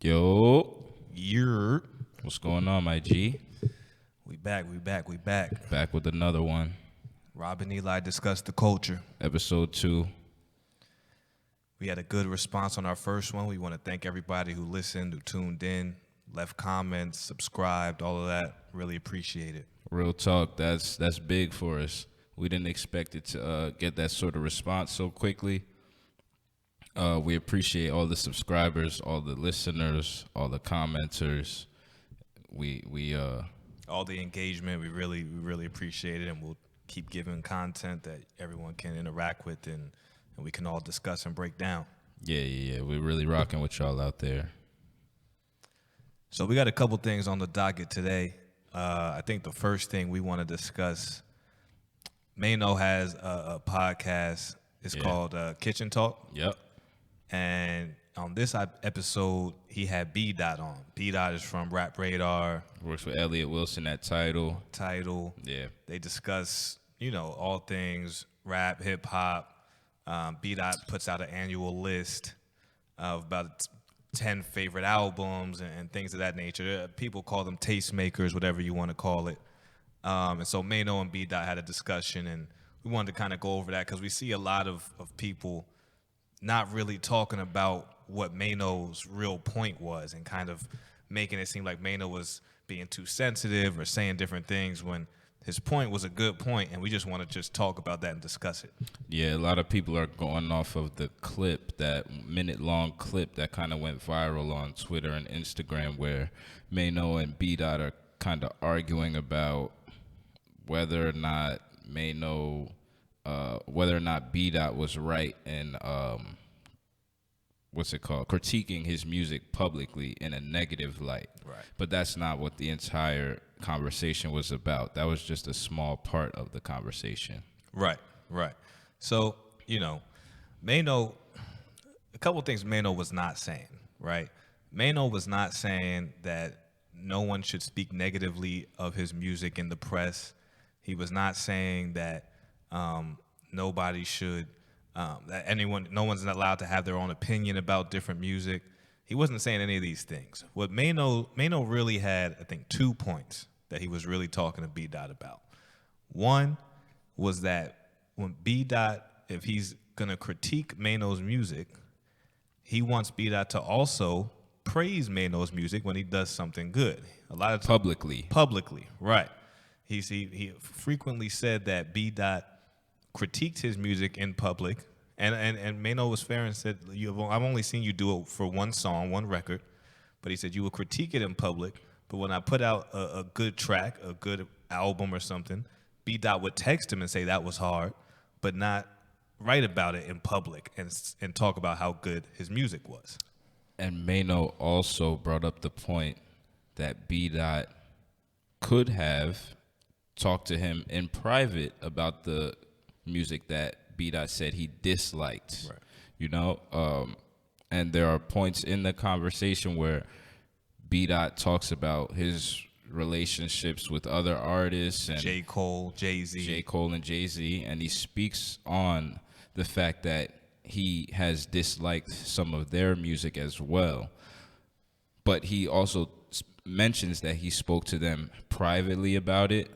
Yo, You're what's going on, my G? we back. Back with another one. Rob and Eli discussed the culture. Episode 2. We had a good response on our first one. We want to thank everybody who listened, who tuned in, left comments, subscribed, all of that. Really appreciate it. Real talk, that's big for us. We didn't expect it to get that sort of response so quickly. We appreciate all the subscribers, all the listeners, all the commenters. We All the engagement, we really appreciate it, and we'll keep giving content that everyone can interact with and we can all discuss and break down. Yeah. We're really rocking with y'all out there. So we got a couple things on the docket today. I think the first thing we want to discuss, Maino has a podcast. It's called Kitchen Talk. Yep. And on this episode, he had B. on. B. is from Rap Radar. Works with Elliot Wilson at Tidal. Yeah. They discuss, all things rap, hip hop. B. puts out an annual list of about 10 favorite albums and things of that nature. People call them tastemakers, whatever you want to call it. And so Maino and B. had a discussion, and we wanted to kind of go over that because we see a lot of people not really talking about what Maino's real point was and kind of making it seem like Maino was being too sensitive or saying different things when his point was a good point, and we just want to just talk about that and discuss it. Yeah, a lot of people are going off of the clip, that minute-long clip that kind of went viral on Twitter and Instagram where Maino and B. are kind of arguing about whether or not B. was right in critiquing his music publicly in a negative light. Right. But that's not what the entire conversation was about. That was just a small part of the conversation. Right. So, Maino, a couple of things Maino was not saying, right? Maino was not saying that no one should speak negatively of his music in the press. He was not saying that nobody should, no one's not allowed to have their own opinion about different music. He wasn't saying any of these things. What Maino really had, I think, 2 points that he was really talking to B. about. One was that when B. if he's gonna critique Maino's music, he wants B. to also praise Maino's music when he does something good. A lot of Publicly, right? He frequently said that B. critiqued his music in public, and Maino was fair and said, I've only seen you do it for one song, one record, but he said you will critique it in public, but when I put out a good track, a good album or something, B. would text him and say that was hard, but not write about it in public and talk about how good his music was. and Maino also brought up the point that B. could have talked to him in private about the music that B. said he disliked, right. And there are points in the conversation where B. talks about his relationships with other artists and J. Cole, Jay-Z, and he speaks on the fact that he has disliked some of their music as well. But he also mentions that he spoke to them privately about it,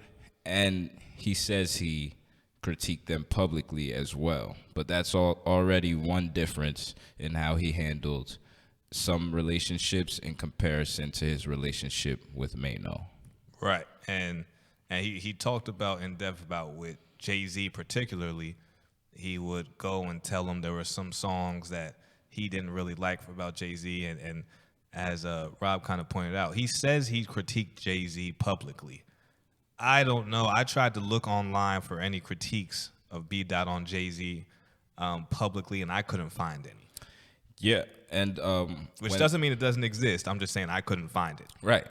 and he says he critique them publicly as well. But that's already one difference in how he handled some relationships in comparison to his relationship with Maino. Right. And he talked about in depth about with Jay-Z particularly, he would go and tell him there were some songs that he didn't really like about Jay-Z. And as Rob kind of pointed out, he says he critiqued Jay-Z publicly. I don't know. I tried to look online for any critiques of B. on Jay-Z publicly, and I couldn't find any. Yeah, and which doesn't mean it doesn't exist. I'm just saying I couldn't find it. Right.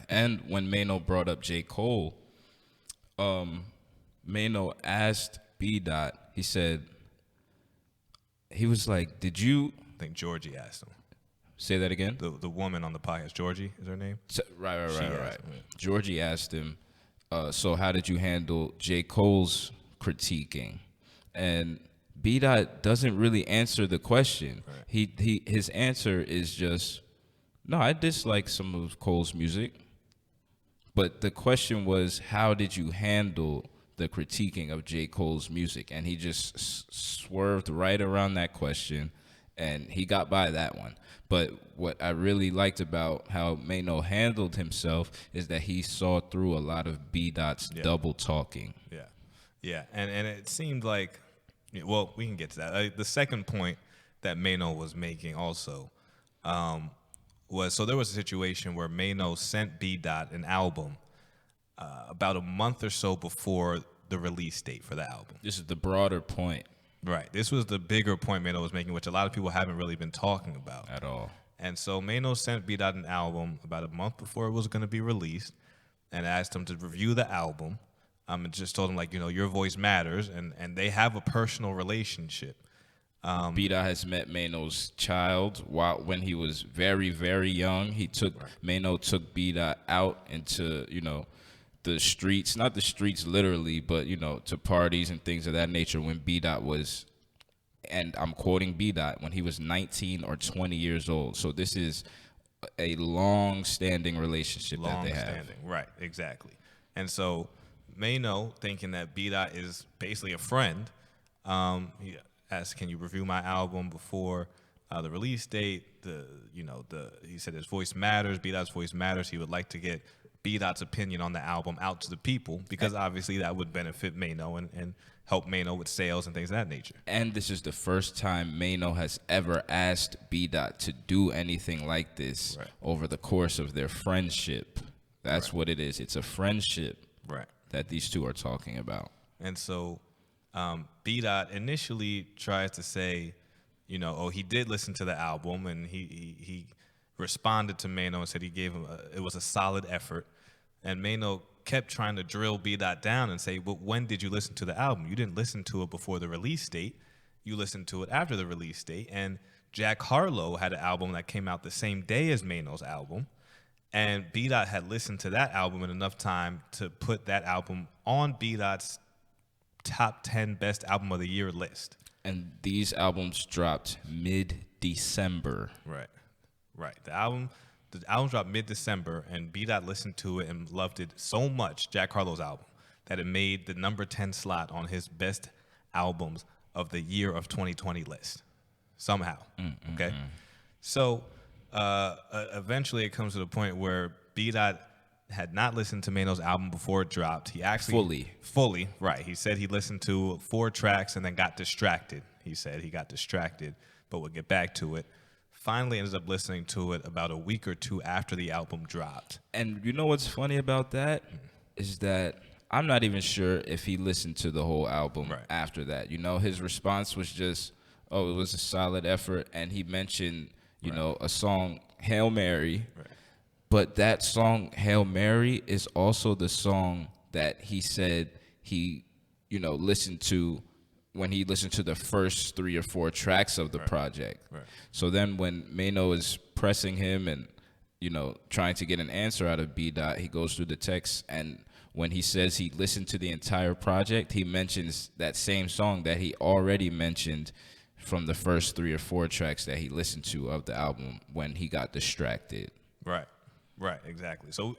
And when Maino brought up J. Cole, Maino asked B. He said, he was like, "Did you?" I think Georgie asked him. Say that again. The woman on the podcast, Georgie, is her name? Right. Georgie asked him, so how did you handle J. Cole's critiquing? And B. doesn't really answer the question. Right. His answer is just, No, I dislike some of Cole's music, but the question was, how did you handle the critiquing of J. Cole's music? And he just swerved right around that question, and he got by that one. But what I really liked about how Maino handled himself is that he saw through a lot of B. Dot's double talking. Yeah, yeah, and it seemed like, well, we can get to that. The second point that Maino was making also was, so there was a situation where Maino sent B. Dot an album about a month or so before the release date for the album. This is the broader point. Right. This was the bigger point Maino was making, which a lot of people haven't really been talking about At all. And so Maino sent B. Dot an album about a month before it was going to be released, and asked him to review the album. And just told him, like, your voice matters, and they have a personal relationship. B. Dot has met Maino's child when he was very, very young. Maino took B. Dot out into, the streets, not the streets literally, but, to parties and things of that nature when B. Dot was, and I'm quoting B. Dot, when he was 19 or 20 years old. So this is a long-standing relationship that they have. Right, exactly. And so Maino, thinking that B. Dot is basically a friend, he asked, "Can you review my album before the release date?" He said his voice matters. B. Dot's voice matters. He would like to get B. Dot's opinion on the album out to the people, because obviously that would benefit Maino and help Maino with sales and things of that nature. And this is the first time Maino has ever asked B. Dot to do anything like this over the course of their friendship. That's what it is. It's a friendship that these two are talking about. And so B. Dot initially tries to say, he did listen to the album, and he responded to Maino and said he gave him it was a solid effort. And Maino kept trying to drill B. Dot down and say, "But when did you listen to the album? You didn't listen to it before the release date. You listened to it after the release date." And Jack Harlow had an album that came out the same day as Maino's album. And B. Dot had listened to that album in enough time to put that album on B. Dot's top 10 best album of the year list. And these albums dropped mid-December. Right. The album dropped mid-December, and B. Dot listened to it and loved it so much, Jack Harlow's album, that it made the number 10 slot on his best albums of the year of 2020 list. Somehow. Okay? So eventually it comes to the point where B. Dot had not listened to Maino's album before it dropped. He actually fully, right. He said he listened to 4 tracks and then got distracted. He said he got distracted, but we'll get back to it. Finally ended up listening to it about a week or two after the album dropped. And you know what's funny about that is that I'm not even sure if he listened to the whole album after that. His response was just, "Oh, it was a solid effort," and he mentioned, a song, Hail Mary. But that song, Hail Mary, is also the song that he said he, listened to when he listened to the first 3 or 4 tracks of the project. So then when Maino is pressing him and, trying to get an answer out of B. Dot, he goes through the text, and when he says he listened to the entire project, he mentions that same song that he already mentioned from the first 3 or 4 tracks that he listened to of the album when he got distracted. Right, exactly. So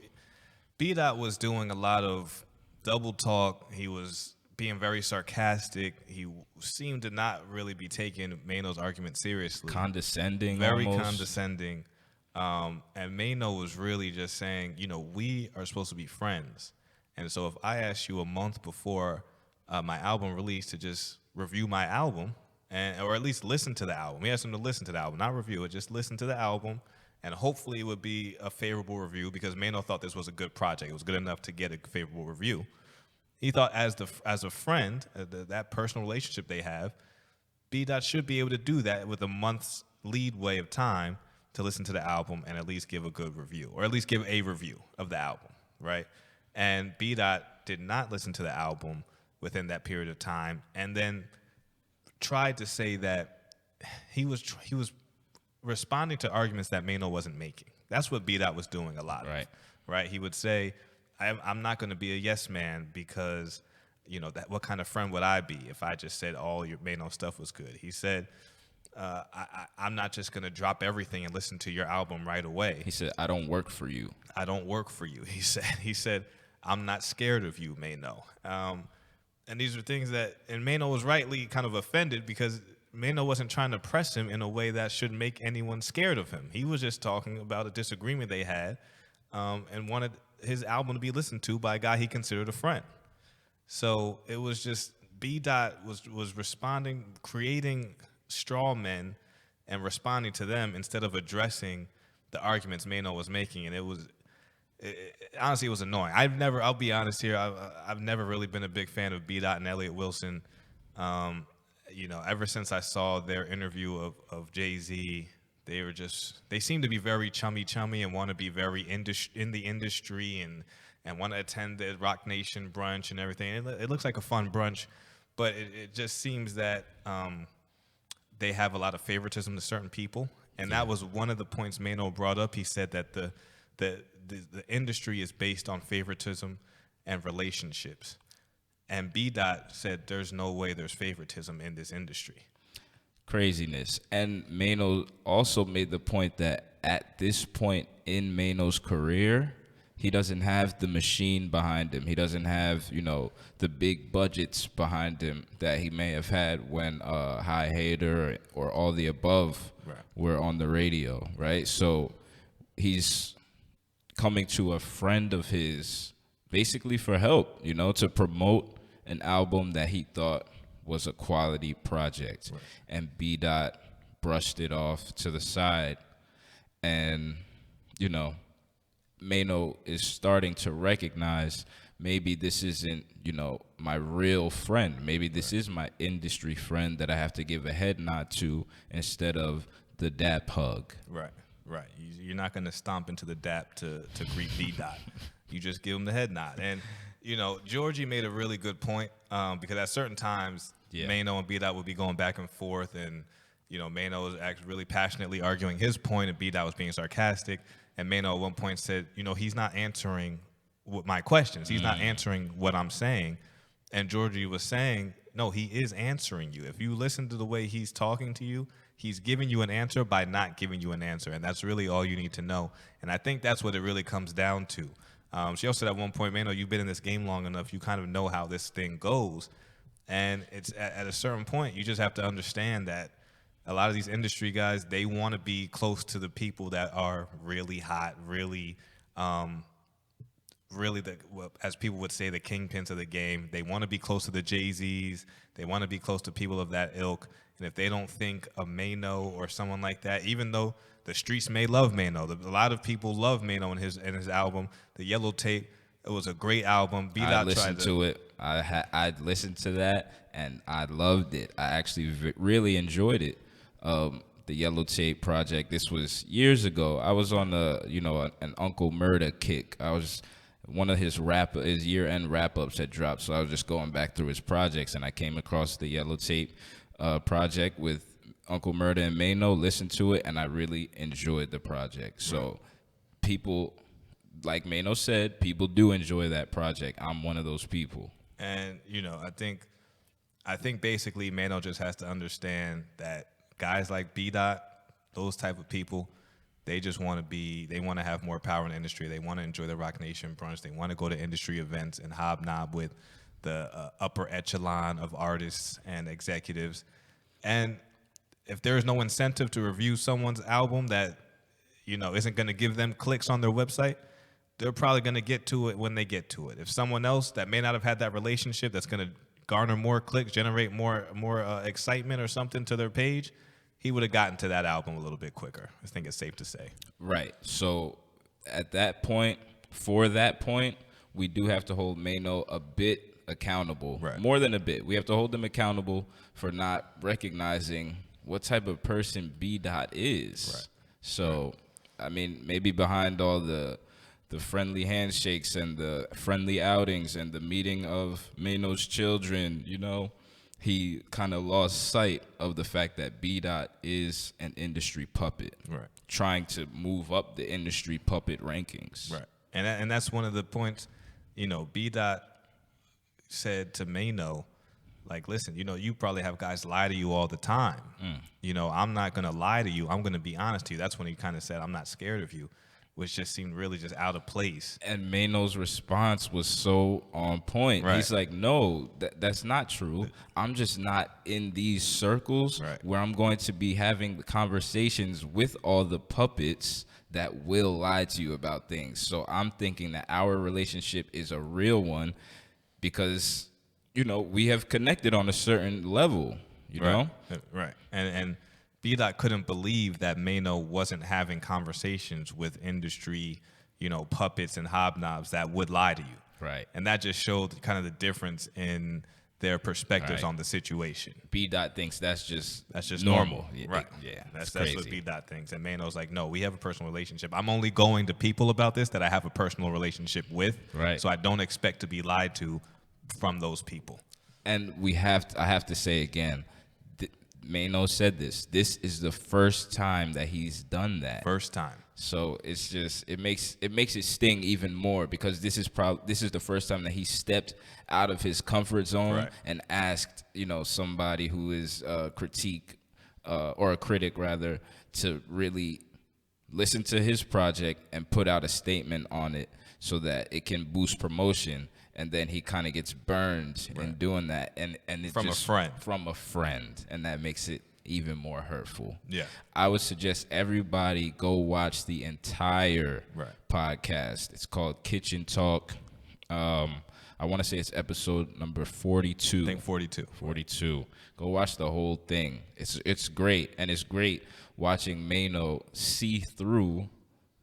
B. Dot was doing a lot of double talk. He was being very sarcastic. He seemed to not really be taking Maino's argument seriously. Condescending, very almost. Condescending. And Maino was really just saying, we are supposed to be friends. And so if I asked you a month before my album release to just review my album, or at least listen to the album. He asked him to listen to the album, not review it, just listen to the album. And hopefully it would be a favorable review, because Maino thought this was a good project. It was good enough to get a favorable review. He thought as a friend, that personal relationship they have, B. Dot should be able to do that with a month's leadway of time to listen to the album and at least give a good review, or at least give a review of the album, right? And B. Dot did not listen to the album within that period of time, and then tried to say that he was responding to arguments that Maino wasn't making. That's what B. Dot was doing a lot of, right? He would say, I'm not going to be a yes man, because, what kind of friend would I be if I just said all your Maino stuff was good? He said, I'm not just gonna drop everything and listen to your album right away. He said, "I don't work for you." I don't work for you. He said, I'm not scared of you, Maino. And these are things that, and Maino was rightly kind of offended because Maino wasn't trying to press him in a way that should make anyone scared of him. He was just talking about a disagreement they had, and wanted his album to be listened to by a guy he considered a friend. So it was just B. Dot was responding, creating straw men and responding to them instead of addressing the arguments Maino was making. And honestly, it was annoying. I'll be honest here, I've never really been a big fan of B. Dot and Elliott Wilson. Ever since I saw their interview of Jay-Z, they seem to be very chummy and want to be very in the industry and want to attend the Rock Nation brunch and everything. It looks like a fun brunch, but it just seems that they have a lot of favoritism to certain people. And that was one of the points Maino brought up. He said that the industry is based on favoritism and relationships. And B. Dot said there's no way there's favoritism in this industry. Craziness. And Maino also made the point that at this point in Maino's career, he doesn't have the machine behind him. He doesn't have, the big budgets behind him that he may have had when High Hater or All the Above were on the radio, right? So he's coming to a friend of his basically for help, to promote an album that he thought was a quality project. Right. And B. Dot brushed it off to the side. And, Maino is starting to recognize maybe this isn't, my real friend. Maybe this is my industry friend that I have to give a head nod to instead of the dap hug. Right. You're not going to stomp into the dap to greet B. Dot. You just give him the head nod. And, Georgie made a really good point because at certain times, Maino and B. Dot would be going back and forth, and Maino was actually really passionately arguing his point, and B. Dot was being sarcastic. And Maino at one point said, he's not answering my questions. He's not answering what I'm saying. And Georgie was saying, no, he is answering you. If you listen to the way he's talking to you, he's giving you an answer by not giving you an answer. And that's really all you need to know. And I think that's what it really comes down to. She also said at one point, Maino, you've been in this game long enough, you kind of know how this thing goes. And it's at a certain point, you just have to understand that a lot of these industry guys, they want to be close to the people that are really hot, really, as people would say, the kingpins of the game. They want to be close to the Jay-Z's. They want to be close to people of that ilk. And if they don't think of Maino or someone like that, even though the streets may love Maino, a lot of people love Maino in his album, The Yellow Tape. It was a great album. I listened to it. I listened to that, and I loved it. I actually really enjoyed it. The Yellow Tape project. This was years ago. I was on an Uncle Murda kick. I was one of his year-end wrap-ups had dropped, so I was just going back through his projects, and I came across the Yellow Tape project with Uncle Murda and Maino. Listened to it, and I really enjoyed the project. So people, like Maino said, people do enjoy that project. I'm one of those people. And I think basically Maino just has to understand that guys like B. Dot, those type of people, they just want to have more power in the industry. They want to enjoy the Rock Nation brunch. They want to go to industry events and hobnob with the upper echelon of artists and executives. And if there's no incentive to review someone's album that, isn't going to give them clicks on their website, they're probably going to get to it when they get to it. If someone else that may not have had that relationship that's going to garner more clicks, generate more excitement or something to their page, he would have gotten to that album a little bit quicker. I think it's safe to say. Right. So for that point, we do have to hold Maino a bit accountable. Right. More than a bit. We have to hold them accountable for not recognizing what type of person B. Dot is. Right. So, I mean, maybe behind all the friendly handshakes and the friendly outings and the meeting of Maino's children, he kind of lost sight of the fact that B. Dot is an industry puppet, right? Trying to move up the industry puppet rankings, right? And that's one of the points. B. Dot said to Maino, Like, listen, you probably have guys lie to you all the time. I'm not going to lie to you. I'm going to be honest to you. That's when he kind of said, I'm not scared of you, which just seemed really just out of place. And Maino's response was so on point. Right. He's like, no, that's not true. I'm just not in these circles where I'm going to be having the conversations with all the puppets that will lie to you about things. So I'm thinking that our relationship is a real one because, we have connected on a certain level, you know? Right. And B-Dot couldn't believe that Maino wasn't having conversations with industry, puppets and hobnobs that would lie to you. Right. And that just showed kind of the difference in their perspectives on the situation. B-Dot thinks that's just normal. Right. Yeah. That's what B-Dot thinks. And Maino's like, no, we have a personal relationship. I'm only going to people about this that I have a personal relationship with. Right. So I don't expect to be lied to from those people. And I have to say again, Maino said this. This is the first time that he's done that. First time. So it's just it makes it sting even more because this is the first time that he stepped out of his comfort zone and asked somebody who is a critique or a critic rather to really listen to his project and put out a statement on it so that it can boost promotion. And then he kind of gets burned in doing that, and it's from a friend, and that makes it even more hurtful. Yeah, I would suggest everybody go watch the entire podcast. It's called Kitchen Talk. I want to say it's episode number 42. I think 42. 42. Go watch the whole thing. It's great, and it's great watching Maino see through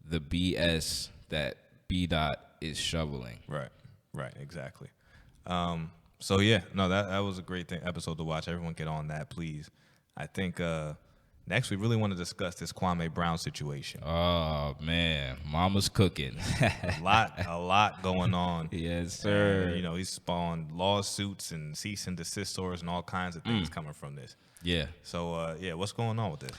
the BS that B-Dot is shoveling. Right, exactly. So yeah, no, that was a great episode to watch. Everyone get on that, please. I think next we really want to discuss this Kwame Brown situation. Oh man, mama's cooking. a lot going on. Yes, sir. And, he's spawned lawsuits and cease and desist orders and all kinds of things coming from this. Yeah. So what's going on with this?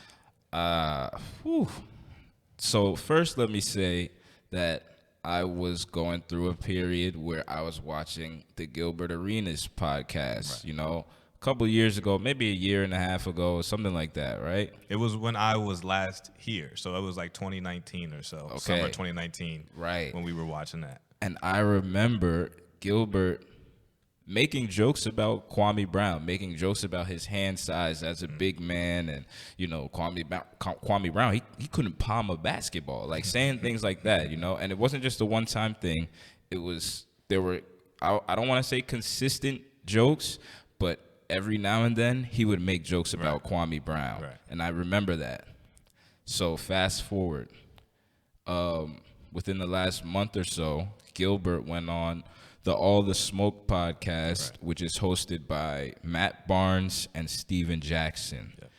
So first, let me say that I was going through a period where I was watching the Gilbert Arenas podcast, a couple years ago, maybe a year and a half ago, or something like that, right? It was when I was last here, so it was like 2019 or so, summer 2019, right? When we were watching that. And I remember Gilbert making jokes about Kwame Brown, making jokes about his hand size as a big man, and Kwame Brown, he couldn't palm a basketball, like saying things like that, And it wasn't just a one-time thing. I don't want to say consistent jokes, but every now and then he would make jokes about Kwame Brown, and I remember that. So fast forward, within the last month or so, Gilbert went on the All the Smoke podcast, which is hosted by Matt Barnes and Steven Jackson. Yep.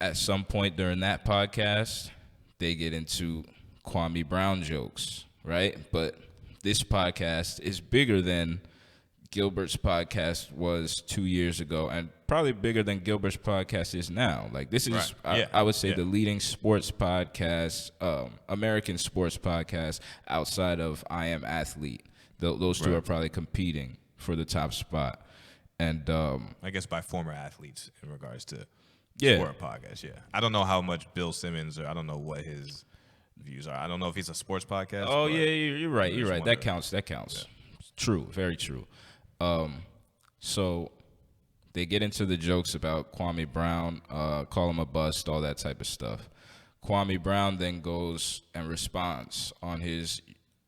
At some point during that podcast, they get into Kwame Brown jokes, right? But this podcast is bigger than Gilbert's podcast was 2 years ago, and probably bigger than Gilbert's podcast is now. Like, this is, I would say, the leading sports podcast, American sports podcast outside of I Am Athlete. Those two are probably competing for the top spot. And I guess by former athletes in regards to sport podcasts, I don't know how much Bill Simmons, or I don't know what his views are. I don't know if he's a sports podcast. Oh, yeah, you're right. That counts. Yeah. True, very true. So they get into the jokes about Kwame Brown, call him a bust, all that type of stuff. Kwame Brown then goes and responds on his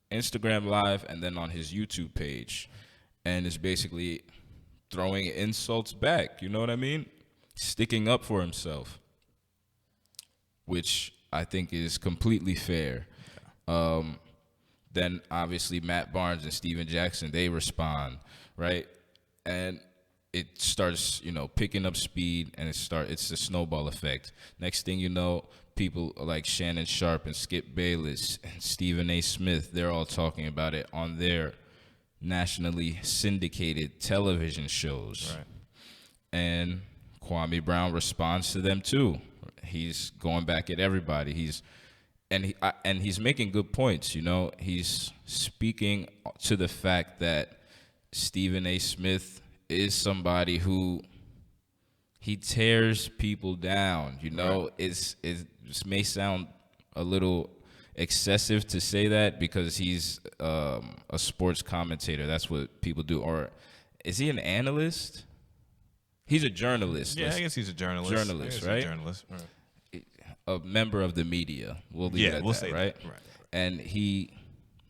Instagram Live and then on his YouTube page, and is basically throwing insults back. You know what I mean? Sticking up for himself, which I think is completely fair. Then obviously Matt Barnes and Steven Jackson, they respond, right? And it starts, picking up speed, and it's a snowball effect. Next thing you know, people like Shannon Sharp and Skip Bayless and Stephen A. Smith, they're all talking about it on their nationally syndicated television shows. Right. And Kwame Brown responds to them too. He's going back at everybody. He's making good points, He's speaking to the fact that Stephen A. Smith is somebody who he tears people down. You know, it may sound a little excessive to say that because he's a sports commentator. That's what people do. Or is he an analyst? He's a journalist. Yeah, I guess he's a journalist. Journalist, right? A journalist, right? A member of the media. We'll leave it at we'll that, say right? that. Right. And he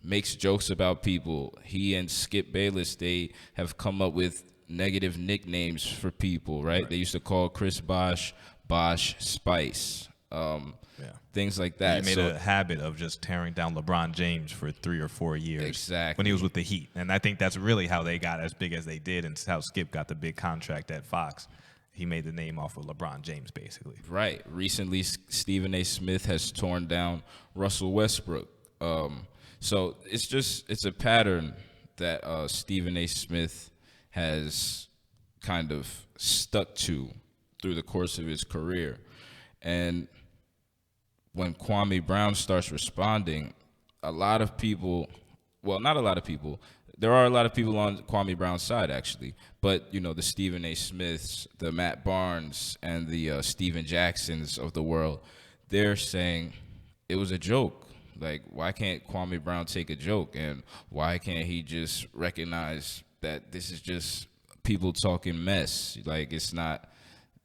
makes jokes about people. He and Skip Bayless, they have come up with negative nicknames for people, right? They used to call Chris Bosh Spice. Things like that. He made a habit of just tearing down LeBron James for 3 or 4 years. Exactly. When he was with the Heat. And I think that's really how they got as big as they did and how Skip got the big contract at Fox. He made the name off of LeBron James, basically. Right. Recently, Stephen A. Smith has torn down Russell Westbrook. So it's a pattern that Stephen A. Smith has kind of stuck to through the course of his career. And when Kwame Brown starts responding, a lot of people, well, not a lot of people, there are a lot of people on Kwame Brown's side, actually. But, you know, the Stephen A. Smiths, the Matt Barnes, and the Steven Jacksons of the world, they're saying it was a joke. Like, why can't Kwame Brown take a joke? And why can't he just recognize that this is just people talking mess? Like, it's not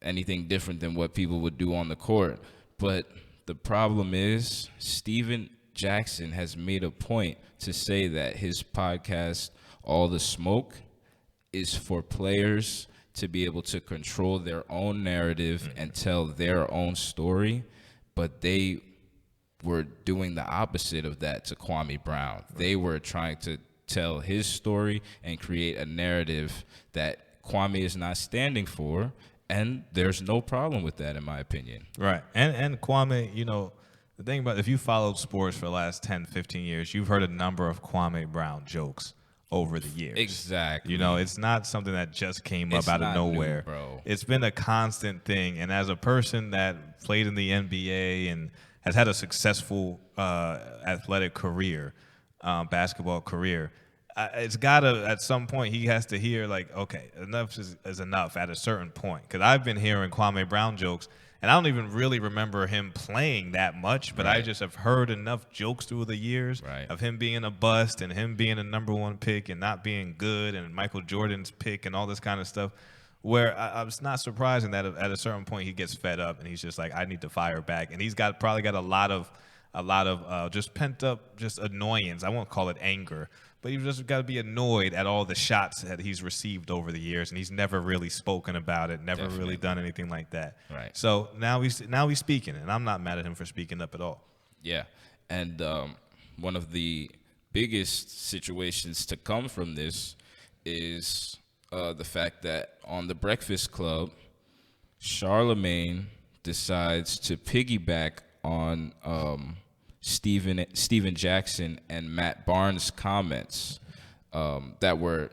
anything different than what people would do on the court. But the problem is Steven Jackson has made a point to say that his podcast, All the Smoke, is for players to be able to control their own narrative and tell their own story. But they were doing the opposite of that to Kwame Brown. They were trying to tell his story and create a narrative that Kwame is not standing for. And there's no problem with that, in my opinion. Right. And Kwame, you know, the thing about if you followed sports for the last 10, 15 years, you've heard a number of Kwame Brown jokes over the years. Exactly. You know, it's not something that just came up out of nowhere. New, bro. It's been a constant thing. And as a person that played in the NBA and has had a successful athletic career, basketball career, it's got to, at some point, he has to hear, like, okay, enough is enough at a certain point. Because I've been hearing Kwame Brown jokes, and I don't even really remember him playing that much, but I just have heard enough jokes through the years of him being a bust and him being a #1 pick and not being good and Michael Jordan's pick and all this kind of stuff, where I was not surprising that at a certain point he gets fed up and he's just like, I need to fire back. And he's probably got a lot of just pent up just annoyance. I won't call it anger, but you've just got to be annoyed at all the shots that he's received over the years, and he's never really spoken about it, never really done anything like that. Right. So now he's speaking, and I'm not mad at him for speaking up at all. Yeah, and one of the biggest situations to come from this is the fact that on the Breakfast Club, Charlemagne decides to piggyback on Steven Jackson and Matt Barnes' comments that were,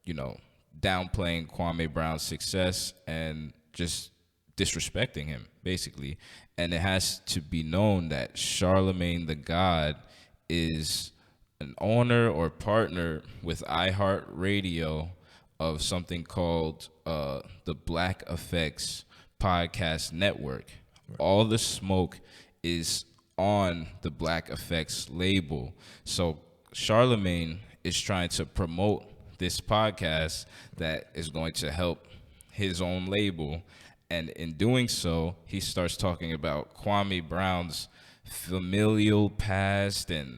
you know, downplaying Kwame Brown's success and just disrespecting him, basically. And it has to be known that Charlemagne the God is an owner or partner with iHeartRadio of something called the Black Effects Podcast Network. All the Smoke is on the Black Effects label. So Charlemagne is trying to promote this podcast that is going to help his own label. And in doing so, he starts talking about Kwame Brown's familial past and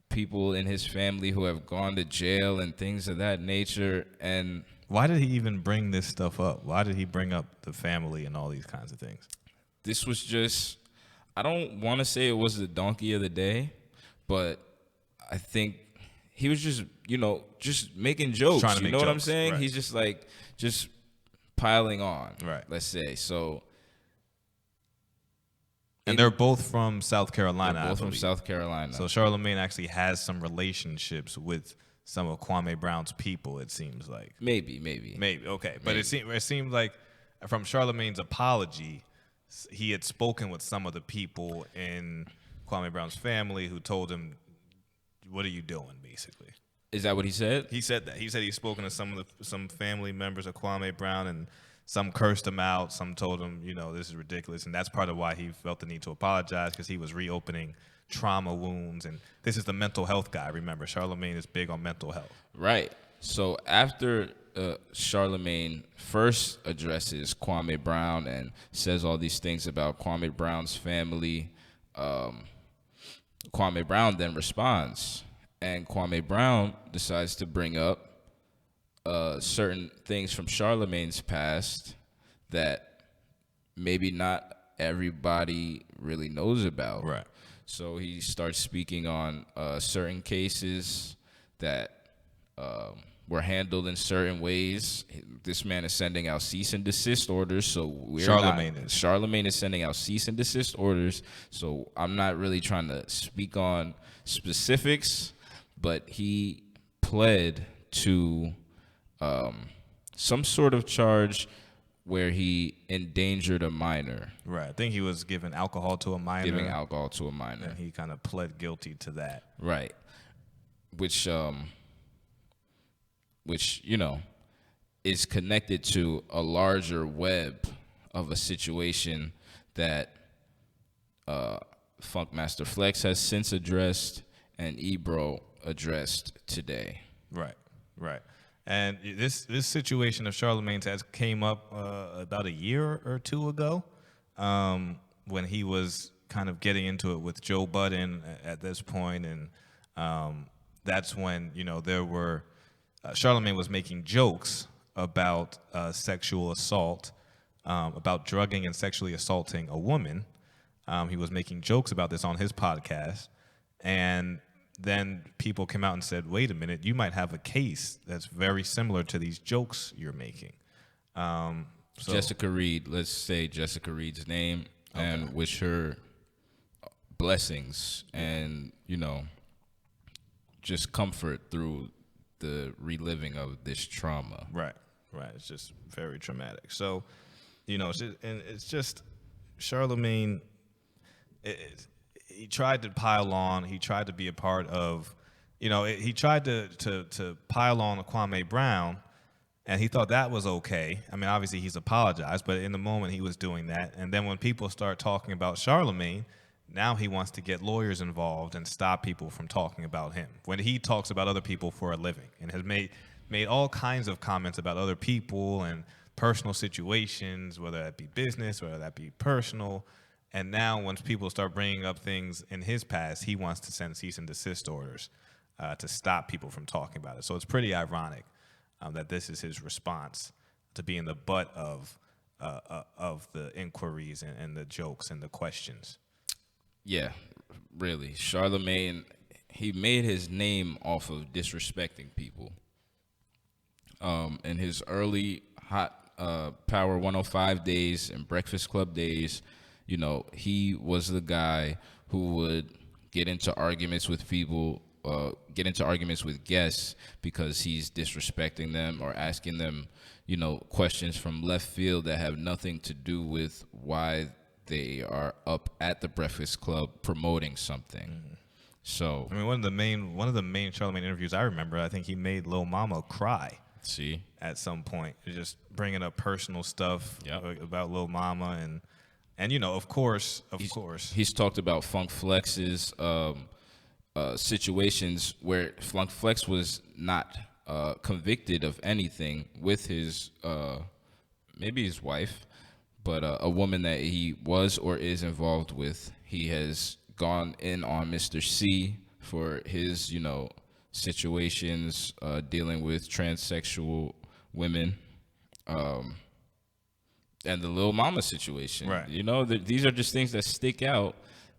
people in his family who have gone to jail and things of that nature. And why did he even bring this stuff up? Why did he bring up the family and all these kinds of things? This was just, I don't want to say it was the donkey of the day, but I think he was just, you know, just making jokes. You know what I'm saying? He's just like, just piling on, let's say. So, and they're both from South Carolina. They're both from South Carolina. So Charlemagne actually has some relationships with some of Kwame Brown's people, it seems like. Maybe. Okay. But it seemed like from Charlemagne's apology, he had spoken with some of the people in Kwame Brown's family who told him, what are you doing, basically? Is that what he said? He said that. He said he's spoken to some family members of Kwame Brown, and some cursed him out. Some told him, this is ridiculous, and that's part of why he felt the need to apologize, because he was reopening trauma wounds, and this is the mental health guy. Remember, Charlemagne is big on mental health. Right. So after Charlemagne first addresses Kwame Brown and says all these things about Kwame Brown's family, Kwame Brown then responds, and Kwame Brown decides to bring up certain things from Charlemagne's past that maybe not everybody really knows about. Right. So he starts speaking on certain cases that were handled in certain ways. This man is sending out cease and desist orders. So Charlemagne is sending out cease and desist orders. So I'm not really trying to speak on specifics, but he pled to some sort of charge where he endangered a minor. Right. I think he was giving alcohol to a minor. And he kind of pled guilty to that. Right. Which is connected to a larger web of a situation that Funkmaster Flex has since addressed and Ebro addressed today. Right. And this situation of Charlemagne's has came up about a year or two ago, when he was kind of getting into it with Joe Budden at this point, and that's when there were Charlemagne was making jokes about sexual assault, about drugging and sexually assaulting a woman. He was making jokes about this on his podcast, and then people came out and said, wait a minute, you might have a case that's very similar to these jokes you're making. So Jessica Reed, let's say Jessica Reed's name, and wish her blessings and, just comfort through the reliving of this trauma. Right. It's just very traumatic. So, it's just Charlemagne, he tried to pile on. He tried to be a part of, he tried to pile on Kwame Brown, and he thought that was okay. I mean, obviously he's apologized, but in the moment he was doing that. And then when people start talking about Charlemagne, now he wants to get lawyers involved and stop people from talking about him when he talks about other people for a living, and has made all kinds of comments about other people and personal situations, whether that be business, whether that be personal. And now once people start bringing up things in his past, he wants to send cease and desist orders to stop people from talking about it. So it's pretty ironic that this is his response to being the butt of the inquiries and the jokes and the questions. Yeah, really. Charlemagne, he made his name off of disrespecting people. In his early Hot Power 105 days and Breakfast Club days, he was the guy who would get into arguments with people, get into arguments with guests because he's disrespecting them or asking them, questions from left field that have nothing to do with why they are up at the Breakfast Club promoting something. Mm-hmm. So I mean, one of the main Charlemagne interviews I remember, I think he made Lil Mama cry. See, at some point, just bringing up personal stuff about Lil Mama, and of course, he's talked about Funk Flex's situations where Funk Flex was not convicted of anything with his maybe his wife, but a woman that he was or is involved with. He has gone in on Mr. C for his, situations dealing with transsexual women, and the Lil Mama situation. Right. These are just things that stick out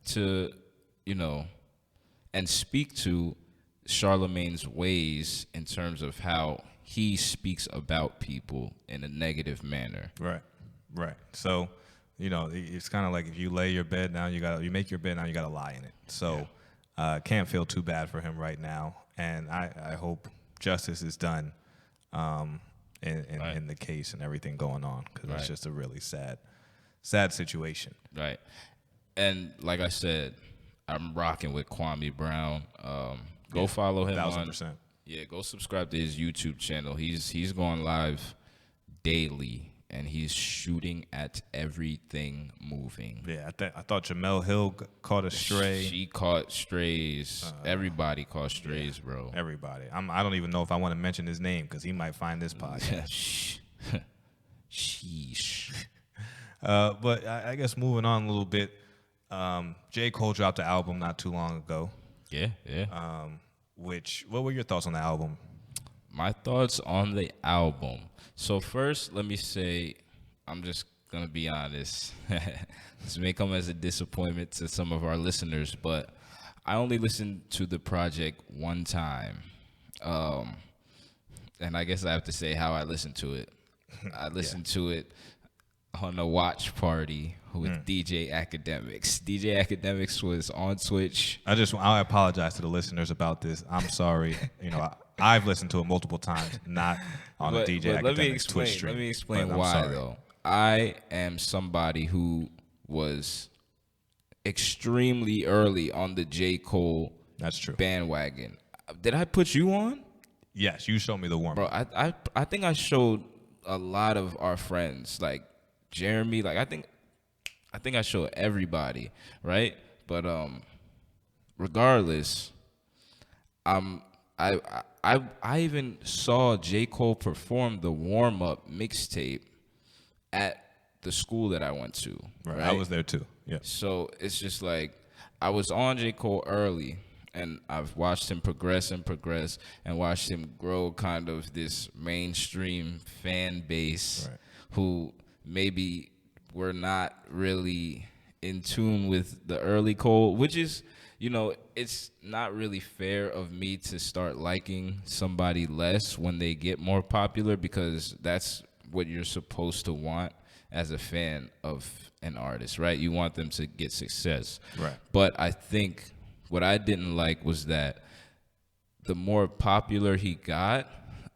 to, and speak to Charlemagne's ways in terms of how he speaks about people in a negative manner. Right. So, it's kind of like if you lay your bed down, you make your bed, now you got to lie in it. So, can't feel too bad for him right now. And I hope justice is done in the case and everything going on, because it's just a really sad situation. Right. And like I said, I'm rocking with Kwame Brown. Go follow him 1,000%. Yeah, go subscribe to his YouTube channel. He's going live daily, and he's shooting at everything moving. Yeah, I thought Jamel Hill caught a stray. She caught strays. Everybody caught strays, bro. Everybody. I don't even know if I want to mention his name because he might find this podcast. Sheesh. But I guess moving on a little bit, J. Cole dropped an album not too long ago. Yeah. What were your thoughts on the album? My thoughts on the album. So first, let me say, I'm just going to be honest. This may come as a disappointment to some of our listeners, but I only listened to the project one time. And I guess I have to say how I listened to it. I listened to it on a watch party with DJ Academics. DJ Academics was on Twitch. I apologize to the listeners about this. I'm sorry. I've listened to it multiple times, not on a DJ Academics Twitch stream. Let me explain why, though. I am somebody who was extremely early on the J. Cole That's true. bandwagon. Did I put you on? Yes, you showed me the warm-up. Bro, I think I showed a lot of our friends, like Jeremy, like I think I showed everybody, right? But regardless, I even saw J. Cole perform the warm-up mixtape at the school that I went to. Right. I was there too. Yeah. So it's just like I was on J. Cole early, and I've watched him progress and watched him grow kind of this mainstream fan base who maybe were not really in tune with the early Cole, which is, it's not really fair of me to start liking somebody less when they get more popular, because that's what you're supposed to want as a fan of an artist, right? You want them to get success. Right. But I think what I didn't like was that the more popular he got,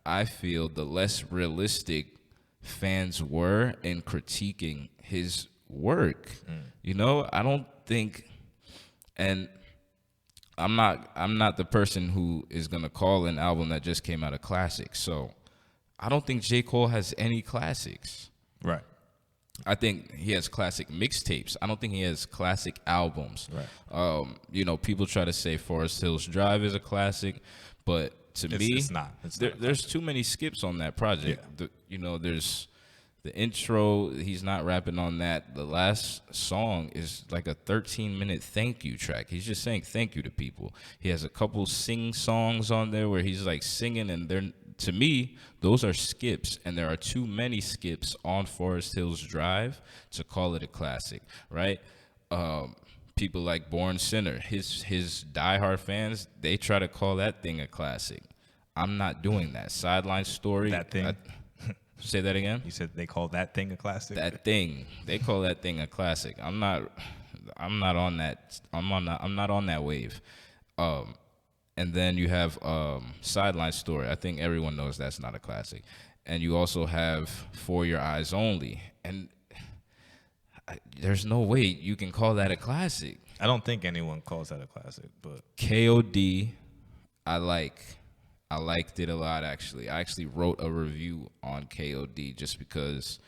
I feel the less realistic fans were in critiquing his work. I don't think, and I'm not the person who is gonna call an album that just came out a classic. So I don't think J. Cole has any classics. Right. I think he has classic mixtapes. I don't think he has classic albums. Right. People try to say Forest Hills Drive is a classic, but to me, it's not. There's too many skips on that project. Yeah. There's the intro. He's not rapping on that. The last song is like a 13-minute thank you track. He's just saying thank you to people. He has a couple sing songs on there where he's like singing, and to me, those are skips, and there are too many skips on Forest Hills Drive to call it a classic, right? People like Born Sinner, his diehard fans, they try to call that thing a classic. I'm not doing that. Sideline Story. That thing. Say that again? You said they call that thing a classic? That thing. They call that thing a classic. I'm not on that. I'm not on that wave. And then you have Sideline Story. I think everyone knows that's not a classic. And you also have For Your Eyes Only. And there's no way you can call that a classic. I don't think anyone calls that a classic, but KOD, I liked it a lot, actually. I actually wrote a review on KOD just because,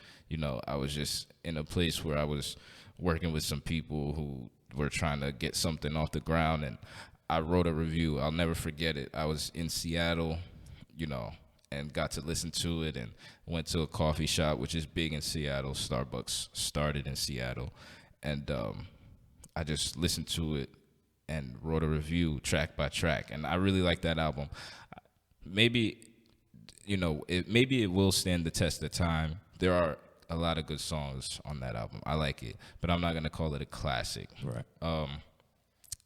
I was just in a place where I was working with some people who were trying to get something off the ground, and I wrote a review. I'll never forget it. I was in Seattle, and got to listen to it, and went to a coffee shop, which is big in Seattle. Starbucks started in Seattle. And I just listened to it and wrote a review track by track. And I really like that album. Maybe, maybe it will stand the test of time. There are a lot of good songs on that album. I like it, but I'm not going to call it a classic. right.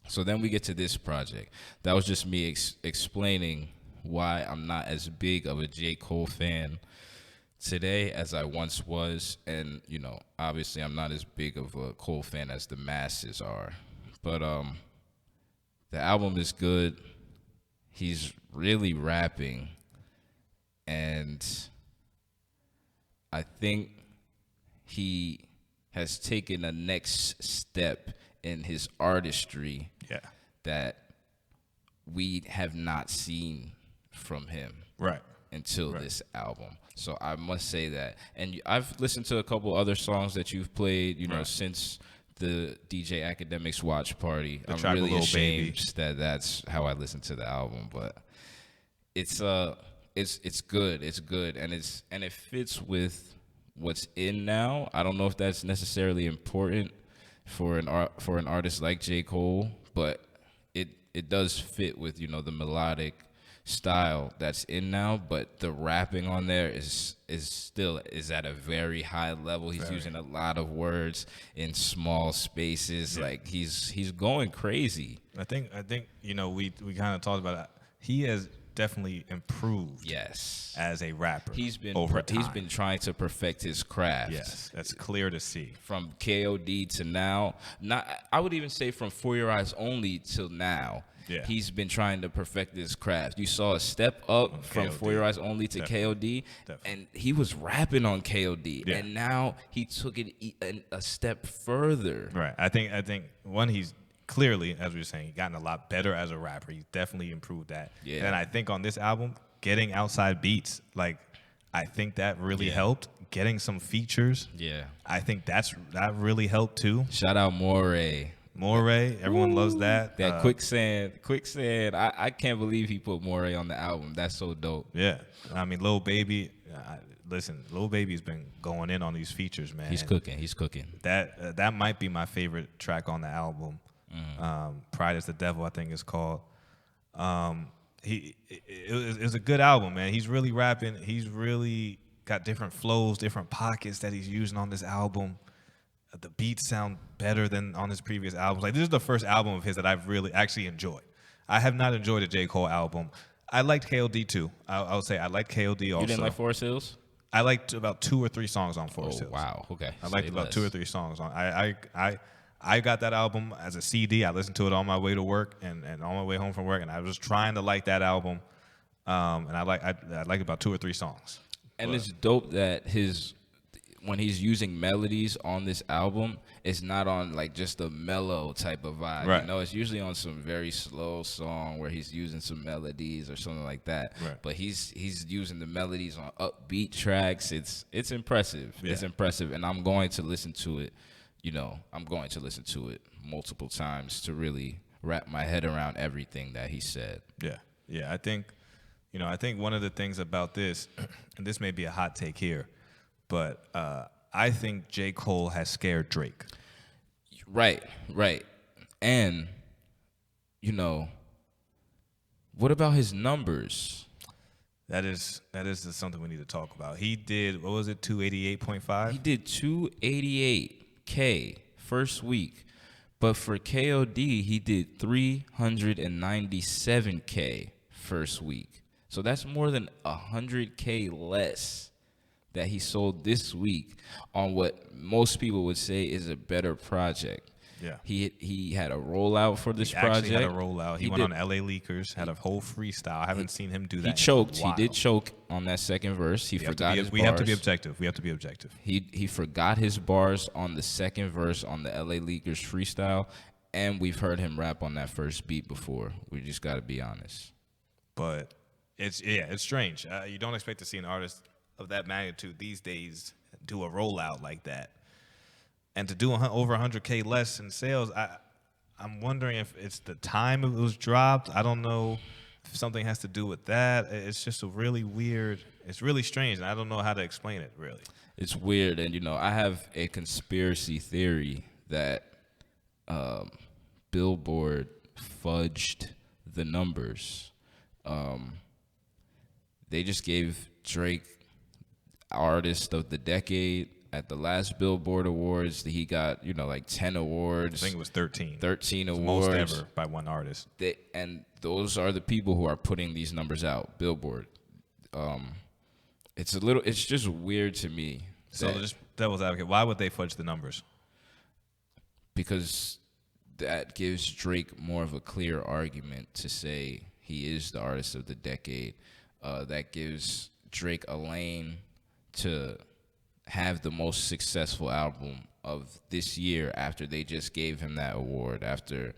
So then we get to this project. That was just me explaining why I'm not as big of a J. Cole fan today as I once was. And, obviously I'm not as big of a Cole fan as the masses are. But the album is good. He's really rapping. And I think he has taken a next step in his artistry that we have not seen from him Right. until this album. So I must say that. And I've listened to a couple other songs that you've played, you know, since the DJ Academics watch party. I'm really ashamed that that's how I listen to the album, but it's good. It's good, and it fits with what's in now. I don't know if that's necessarily important for an artist like J. Cole, but it does fit with, you know, the melodic style that's in now, but the rapping on there is still at a very high level. He's using a lot of words in small spaces. Like he's going crazy. I think you know, we kind of talked about it. He has definitely improved. Yes, as a rapper, he's been over time. He's been trying to perfect his craft. Yes, that's clear to see. From KOD to now, I would even say from For Your Eyes Only till now. Yeah. He's been trying to perfect his craft. You saw a step up from KOD. For Your Eyes Only to KOD, and he was rapping on KOD, and now he took it a step further. Right. I think one, he's clearly, as we were saying, gotten a lot better as a rapper. He's definitely improved that. Yeah. And I think on this album, getting outside beats, like, I think that really helped. Getting some features. Yeah. I think that really helped too. Shout out Moray. Everyone loves that. That Quicksand. I can't believe he put Moray on the album. That's so dope. Yeah. I mean, Lil Baby, listen, Lil Baby's been going in on these features, man. He's cooking. That might be my favorite track on the album. Pride is the Devil, I think it's called. It was a good album, man. He's really rapping. He's really got different flows, different pockets that he's using on this album. The beats sound better than on his previous albums. Like, this is the first album of his that I've really actually enjoyed. I have not enjoyed a J. Cole album. I liked KOD too. I would say I liked KOD also. You didn't like Forest Hills? I liked about 2 or 3 songs on Forest Hills. Wow. Okay. I liked about 2 or 3 songs on. I got that album as a CD. I listened to it on my way to work and on my way home from work, and I was trying to like that album. And I like about 2 or 3 songs. And it's dope that when he's using melodies on this album, it's not on like just a mellow type of vibe. Right. You know, it's usually on some very slow song where he's using some melodies or something like that. Right. But he's using the melodies on upbeat tracks. It's impressive. Yeah. It's impressive, and I'm going to listen to it. You know, I'm going to listen to it multiple times to really wrap my head around everything that he said. Yeah. Yeah, I think one of the things about this, and this may be a hot take here, but I think J. Cole has scared Drake. Right. And, you know, what about his numbers? That is something we need to talk about. He did, what was it, 288.5? He did 288K first week. But for KOD, he did 397K first week. So that's more than 100K less that he sold this week on what most people would say is a better project. Yeah. He had a rollout for this project. He actually had a rollout. He went on LA Leakers, had a whole freestyle. I haven't seen him do that. He choked. He did choke on that second verse. He forgot his bars. We have to be objective. He forgot his bars on the second verse on the LA Leakers freestyle, and we've heard him rap on that first beat before. We just got to be honest. But it's strange. You don't expect to see an artist of that magnitude these days do a rollout like that. And to do over 100K less in sales, I'm wondering if it's the time it was dropped. I don't know if something has to do with that. It's just it's really strange, and I don't know how to explain it, really. It's weird, and, you know, I have a conspiracy theory that Billboard fudged the numbers. They just gave Drake Artist of the Decade at the last Billboard Awards. He got, you know, like 10 awards. I think it was 13. 13 awards. Most ever by one artist. And those are the people who are putting these numbers out, Billboard. It's just weird to me. So just devil's advocate, why would they fudge the numbers? Because that gives Drake more of a clear argument to say he is the Artist of the Decade. That gives Drake a lane to have the most successful album of this year after they just gave him that award. After,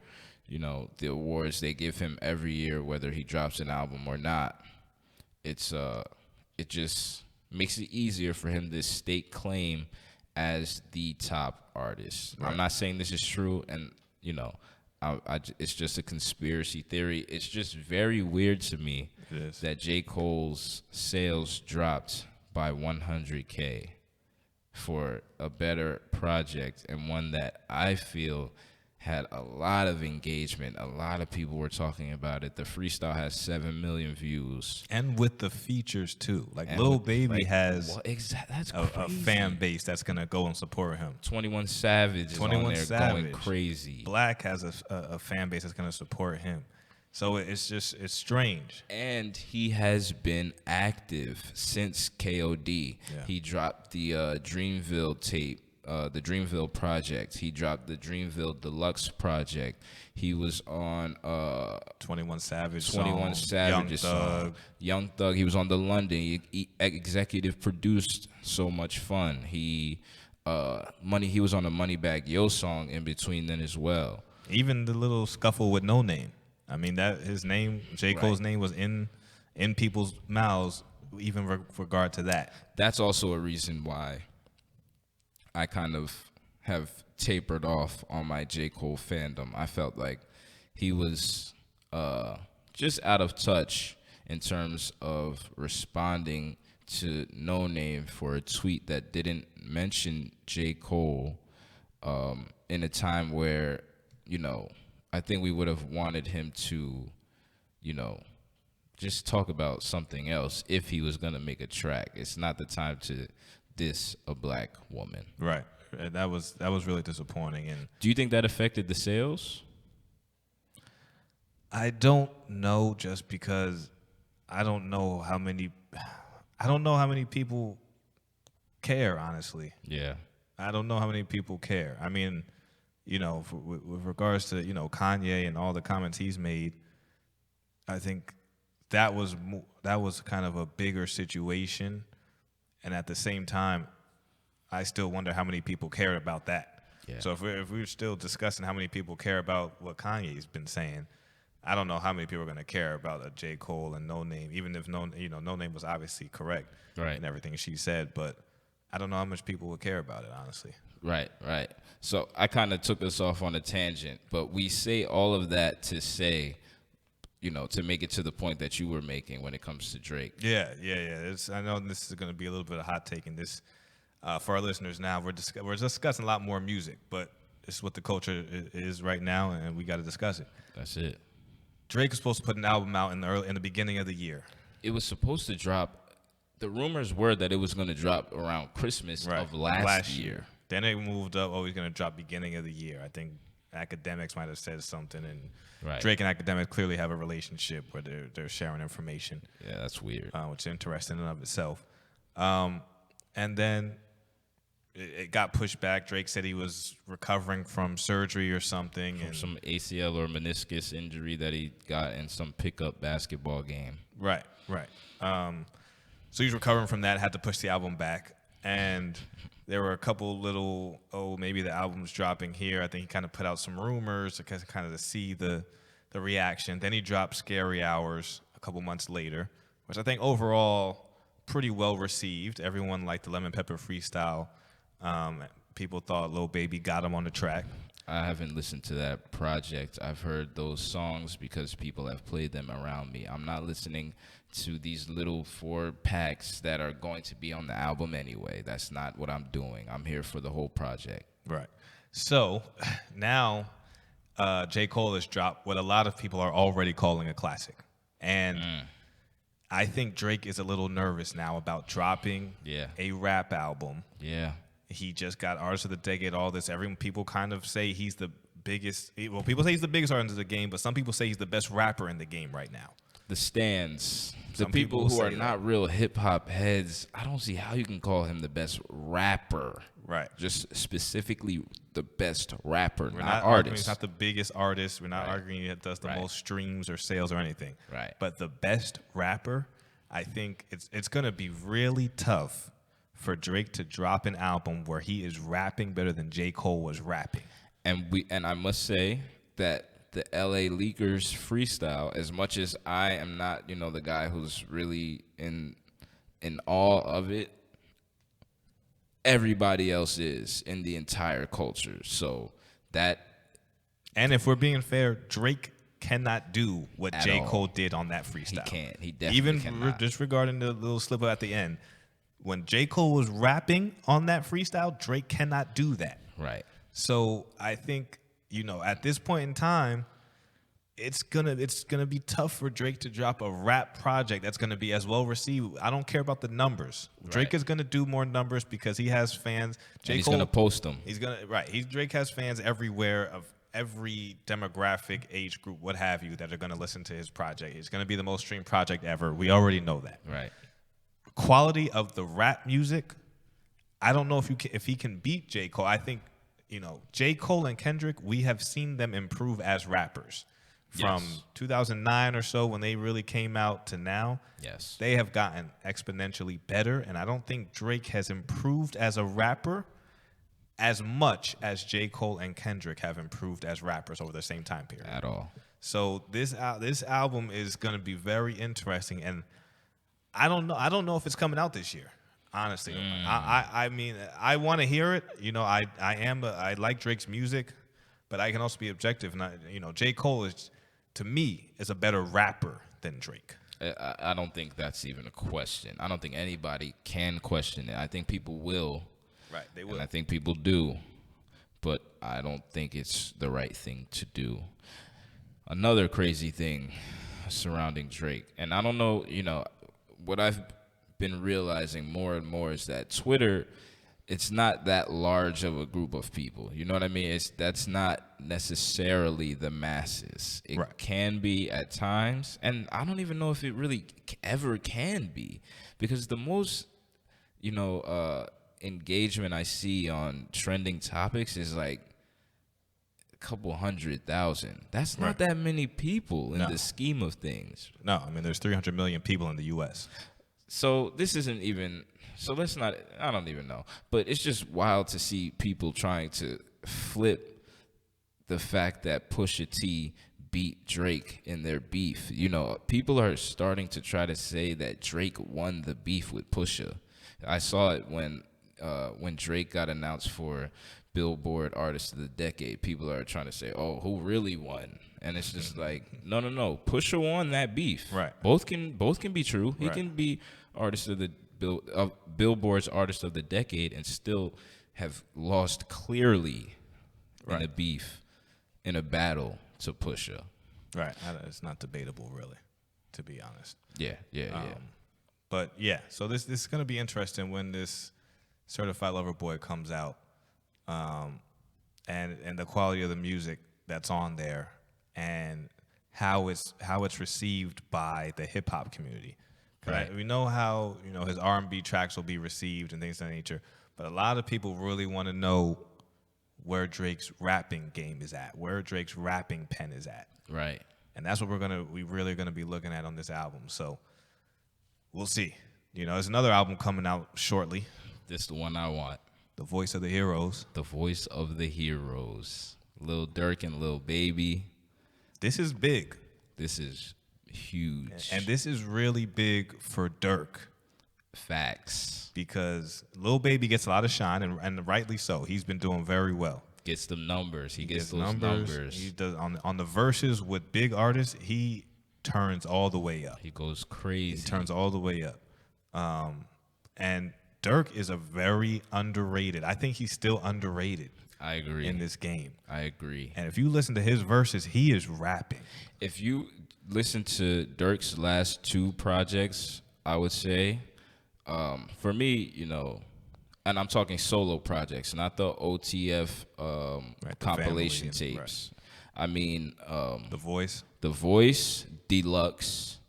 you know, the awards they give him every year, whether he drops an album or not. it just makes it easier for him to stake claim as the top artist. Right. I'm not saying this is true, and it's just a conspiracy theory. It's just very weird to me that J. Cole's sales dropped by 100K for a better project, and one that I feel had a lot of engagement. A lot of people were talking about it. The freestyle has 7 million views. And with the features, too. Like, Lil Baby has that's a fan base that's going to go and support him. 21 Savage is on there going crazy. Black has a fan base that's going to support him. So it's strange. And he has been active since KOD. Yeah. He dropped the Dreamville tape. The Dreamville project. He dropped the Dreamville Deluxe project. He was on 21 Savage Savage's song. Young Thug. He was on the London. He executive produced So Much Fun. He was on the Moneybagg Yo song in between then as well. Even the little scuffle with No Name. I mean, that his name, J. Cole's name, was in people's mouths, even with regard to that. That's also a reason why I kind of have tapered off on my J. Cole fandom. I felt like he was just out of touch in terms of responding to No Name for a tweet that didn't mention J. Cole in a time where, I think we would have wanted him to, just talk about something else if he was going to make a track. It's not the time to diss a black woman. Right. That was really disappointing. And do you think that affected the sales? I don't know, just because I don't know how many people care, honestly. Yeah. I don't know how many people care. I mean, with regards to, Kanye and all the comments he's made, I think that was kind of a bigger situation. And at the same time, I still wonder how many people care about that. Yeah. So if we're still discussing how many people care about what Kanye's been saying, I don't know how many people are going to care about a J. Cole and No Name, even if No Name was obviously correct in everything she said. But I don't know how much people would care about it, honestly. Right. So I kind of took us off on a tangent, but we say all of that to say, to make it to the point that you were making when it comes to Drake. Yeah. I know this is going to be a little bit of hot take in this. For our listeners now, we're discussing a lot more music, but it's what the culture is right now, and we got to discuss it. That's it. Drake was supposed to put an album out in the beginning of the year. It was supposed to drop. The rumors were that it was going to drop around Christmas of last year. Then it moved up. He's going to drop beginning of the year. I think Academics might have said something, and Drake and Academics clearly have a relationship where they're sharing information. Yeah, that's weird. Which is interesting in and of itself. And then it got pushed back. Drake said he was recovering from surgery or something. From some ACL or meniscus injury that he got in some pickup basketball game. Right. So he's recovering from that, had to push the album back. And there were a couple little, maybe the album's dropping here. I think he kind of put out some rumors to kind of see the reaction. Then he dropped Scary Hours a couple months later, which I think overall pretty well received. Everyone liked the Lemon Pepper freestyle. People thought Lil Baby got him on the track. I haven't listened to that project. I've heard those songs because people have played them around me. I'm not listening to these little 4-packs that are going to be on the album anyway. That's not what I'm doing. I'm here for the whole project. Right. So now J. Cole has dropped what a lot of people are already calling a classic. And I think Drake is a little nervous now about dropping a rap album. Yeah. He just got Artist of the Decade, all this. People kind of say he's the biggest. Well, people say he's the biggest artist of the game, but some people say he's the best rapper in the game right now. The stands. The people who are not real hip-hop heads, I don't see how you can call him the best rapper. Right. Just specifically the best rapper, We're not arguing artist. he's not the biggest artist. We're not arguing he does the most streams or sales or anything. Right. But the best rapper, I think it's going to be really tough for Drake to drop an album where he is rapping better than J. Cole was rapping. And I must say that the LA Leakers freestyle, as much as I am not, the guy who's really in awe of it, everybody else is in the entire culture. So that. And if we're being fair, Drake cannot do what J. all. Cole did on that freestyle. He can't. He definitely cannot. Disregarding the little slip at the end, when J. Cole was rapping on that freestyle, Drake cannot do that. Right. So I think, at this point in time, it's gonna be tough for Drake to drop a rap project that's gonna be as well received. I don't care about the numbers. Drake is gonna do more numbers because he has fans. He's gonna post them. Drake has fans everywhere of every demographic, age group, what have you, that are gonna listen to his project. It's gonna be the most streamed project ever. We already know that. Right. Quality of the rap music, I don't know if he can beat J. Cole. I think, J. Cole and Kendrick, we have seen them improve as rappers. From 2009 or so, when they really came out, to now, they have gotten exponentially better. And I don't think Drake has improved as a rapper as much as J. Cole and Kendrick have improved as rappers over the same time period. At all. So this album is going to be very interesting. And I don't know if it's coming out this year, honestly. I mean, I want to hear it. I like Drake's music, but I can also be objective. And J. Cole is, to me, is a better rapper than Drake. I don't think that's even a question. I don't think anybody can question it. I think people will. Right, they will. And I think people do. But I don't think it's the right thing to do. Another crazy thing surrounding Drake, and I don't know, what I've been realizing more and more is that Twitter, it's not that large of a group of people. You know what I mean? That's not necessarily the masses. It can be at times, and I don't even know if it really ever can be, because the most, engagement I see on trending topics is like a couple 100,000. That's not that many people in the scheme of things. No, I mean, there's 300 million people in the U.S. So this isn't even, so let's not, I don't even know. But it's just wild to see people trying to flip the fact that Pusha T beat Drake in their beef. People are starting to try to say that Drake won the beef with Pusha. I saw it when Drake got announced for Billboard Artist of the Decade. People are trying to say, oh, who really won? And it's just like, no. Pusha won that beef. Right. Both can be true. He can be artist of the Billboard's Artist of the Decade and still have lost clearly in a beef, in a battle to Pusha. Right. It's not debatable, really, to be honest. Yeah. But yeah, so this is going to be interesting when this Certified Lover Boy comes out, and the quality of the music that's on there, and how it's received by the hip hop community. Right. We know how his R&B tracks will be received and things of that nature, but a lot of people really want to know where Drake's rapping game is at, where Drake's rapping pen is at. Right. And that's what we really gonna be looking at on this album. So we'll see. There's another album coming out shortly. This is the one I want. The Voice of the Heroes. The Voice of the Heroes. Lil Durk and Lil Baby. This is big. This is huge. And this is really big for Durk. Facts. Because Lil Baby gets a lot of shine, and rightly so. He's been doing very well. Gets the numbers. He gets those numbers. He does on the verses with big artists. He turns all the way up. He goes crazy. He turns all the way up. And Durk is a very underrated. I think he's still underrated. I agree. In this game. I agree. And if you listen to his verses, he is rapping. If you listen to Durk's last two projects, I would say, for me, and I'm talking solo projects, not the OTF compilation tapes. Right. I mean, The Voice, Deluxe,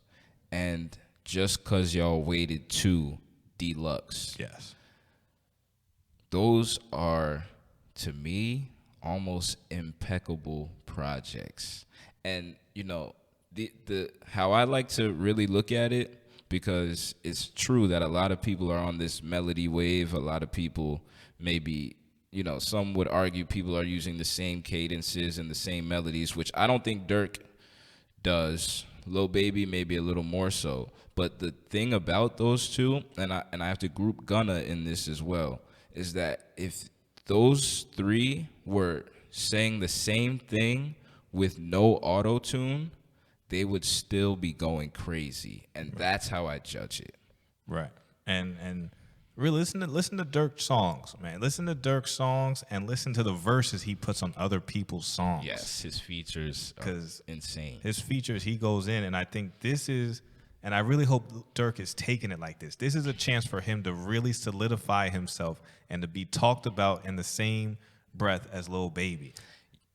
and Just 'Cause Y'all Waited 2 Deluxe. Yes. Those are, to me, almost impeccable projects. And, the how I like to really look at it, because it's true that a lot of people are on this melody wave. A lot of people maybe, some would argue people are using the same cadences and the same melodies, which I don't think Durk does. Lil Baby maybe a little more so. But the thing about those two, and I have to group Gunna in this as well, is that if those three were saying the same thing with no auto-tune, they would still be going crazy. And that's how I judge it. Right. And really listen to Durk songs, man. Listen to Durk songs and listen to the verses he puts on other people's songs. Yes, his features are insane. His features, he goes in, and I think this is, and I really hope Durk is taking it like this. This is a chance for him to really solidify himself and to be talked about in the same breath as Lil Baby.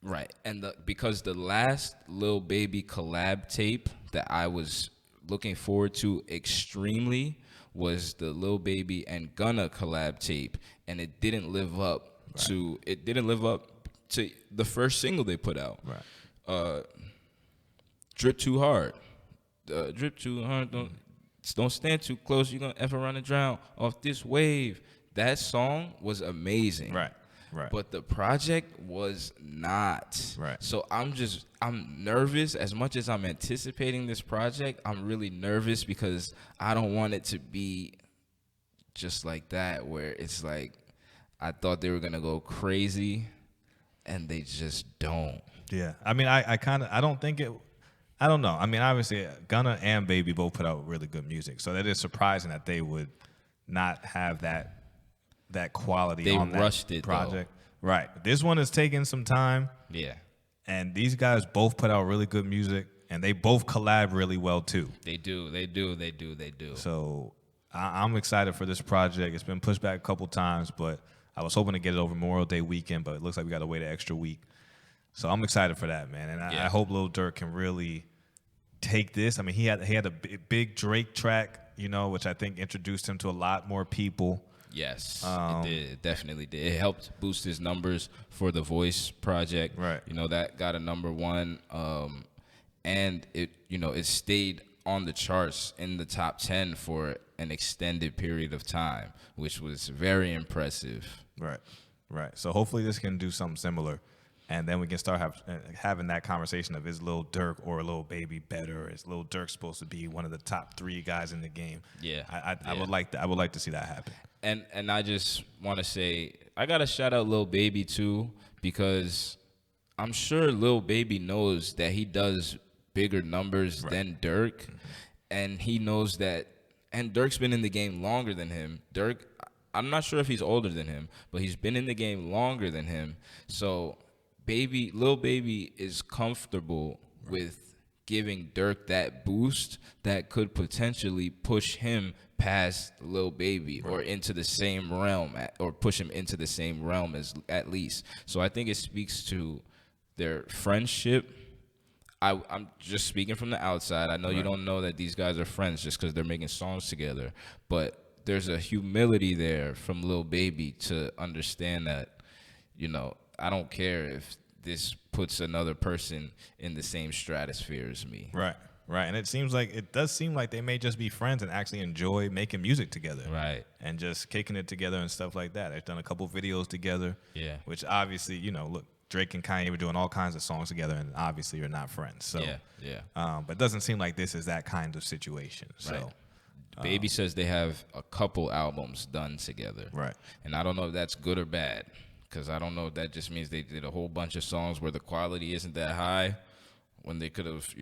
Right, and because the last Lil Baby collab tape that I was looking forward to extremely was the Lil Baby and Gunna collab tape, and it didn't live up to the first single they put out. Right. Drip Too Hard. Drip Too Hard. Don't stand too close. You're gonna ever run and drown off this wave. That song was amazing. Right. Right. But the project was not. Right. So I'm nervous. As much as I'm anticipating this project, I'm really nervous because I don't want it to be just like that, where it's like I thought they were gonna go crazy and they just don't. Yeah. I mean, I don't think it. I don't know. I mean, obviously, Gunna and Baby both put out really good music, so that is surprising that they would not have that quality on that rushed it, project. Though. Right. This one is taking some time. Yeah. And these guys both put out really good music, and they both collab really well too. They do. So I'm excited for this project. It's been pushed back a couple times, but I was hoping to get it over Memorial Day weekend, but it looks like we got to wait an extra week. So I'm excited for that, man. And I hope Lil Durk can really take this. I mean, he had a big Drake track, which I think introduced him to a lot more people. Yes, it did. It definitely did. It helped boost his numbers for the Voice project. Right. That got a #1, and it stayed on the charts in the top 10 for an extended period of time, which was very impressive. Right. So hopefully this can do something similar, and then we can start having that conversation of is Lil Durk or Lil Baby better? Is Lil Durk supposed to be one of the top 3 guys in the game? Yeah. I would like that. I would like to see that happen. And I just want to say, I got to shout out Lil Baby too, because I'm sure Lil Baby knows that he does bigger numbers than Durk, and he knows that, and Durk's been in the game longer than him. Durk, I'm not sure if he's older than him, but he's been in the game longer than him. So Lil Baby is comfortable with giving Durk that boost that could potentially push him past Lil Baby or into the same realm, or push him into the same realm as at least. So I think it speaks to their friendship. I'm just speaking from the outside. I know you don't know that these guys are friends just because they're making songs together, but there's a humility there from Lil Baby to understand that, I don't care if this puts another person in the same stratosphere as me. Right. And it does seem like they may just be friends and actually enjoy making music together. Right. And just kicking it together and stuff like that. They've done a couple videos together. Yeah. Which obviously, look, Drake and Kanye were doing all kinds of songs together, and obviously you're not friends. So yeah. But it doesn't seem like this is that kind of situation. So right. Baby says they have a couple albums done together. Right. And I don't know if that's good or bad, because I don't know if that just means they did a whole bunch of songs where the quality isn't that high, when they could have,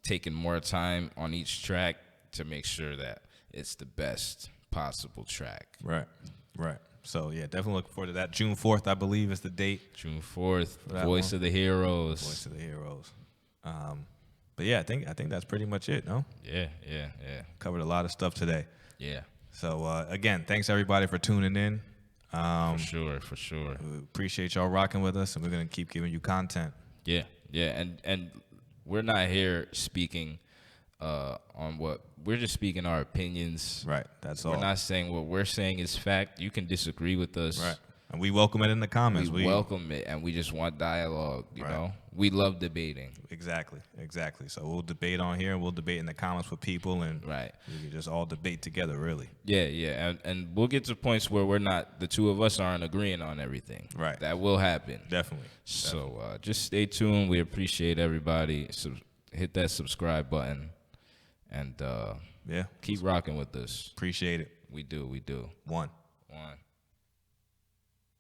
taken more time on each track to make sure that it's the best possible track. Right. So, yeah, definitely looking forward to that. June 4th, I believe, is the date. June 4th, Voice of the Heroes. Voice of the Heroes. But, yeah, I think that's pretty much it, no? Yeah. Covered a lot of stuff today. Yeah. So, again, thanks, everybody, for tuning in. For sure. We appreciate y'all rocking with us, and we're going to keep giving you content. Yeah, and we're not here speaking on what we're just speaking our opinions. Right, that's all. We're not saying what we're saying is fact. You can disagree with us. Right. And we welcome it in the comments. We welcome it, and we just want dialogue, you know? We love debating. Exactly. So we'll debate on here, and we'll debate in the comments with people, and we can just all debate together, really. Yeah. And we'll get to points where the two of us aren't agreeing on everything. Right. That will happen. Definitely. So just stay tuned. We appreciate everybody. Hit that subscribe button, and keep rocking with us. Appreciate it. We do. One.